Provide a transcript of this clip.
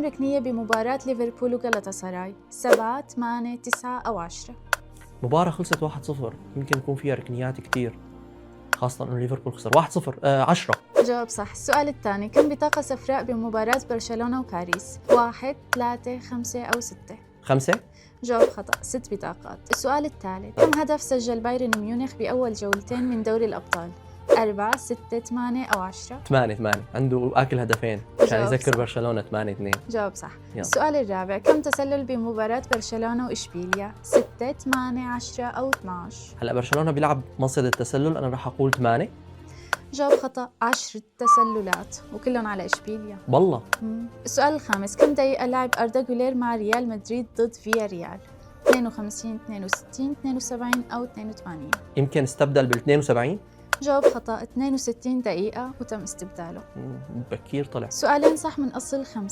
ركنية بمباراة ليفربول وغالاتا سراي؟ 7 8 9 أو 10؟ مباراة خلصت 1-0، يمكن يكون فيها ركنيات كتير، خاصة إنه ليفربول خسر 1-0. 10. جواب صح. السؤال الثاني، كم بطاقة صفراء بمباراة برشلونة وباريس؟ 1 3 5 أو 6؟ 5. جواب خطأ، 6 بطاقات. السؤال الثالث، كم هدف سجل بايرن ميونخ بأول جولتين من دوري الأبطال؟ 4 6 8 أو 10؟ 8 عنده آكل هدفين عشان جواب يذكر صح. برشلونة 8-2. جواب صح. يلا. السؤال الرابع، كم تسلل بمباراة برشلونة وإشبيليا؟ 6 8 10 أو 12؟ هلا برشلونة بيلعب مصيدة التسلل، أنا راح أقول 8. جواب خطأ، 10 تسللات وكلهم على إشبيليا. والله. السؤال الخامس، كم دقيقة لعب أردا جولير مع ريال مدريد ضد فيا ريال؟ 52 62 72 أو 82؟ يمكن استبدل بال 72. جواب خطأ، 62 دقيقة وتم استبداله. بكير طلع. سؤالين صح من أصل 5.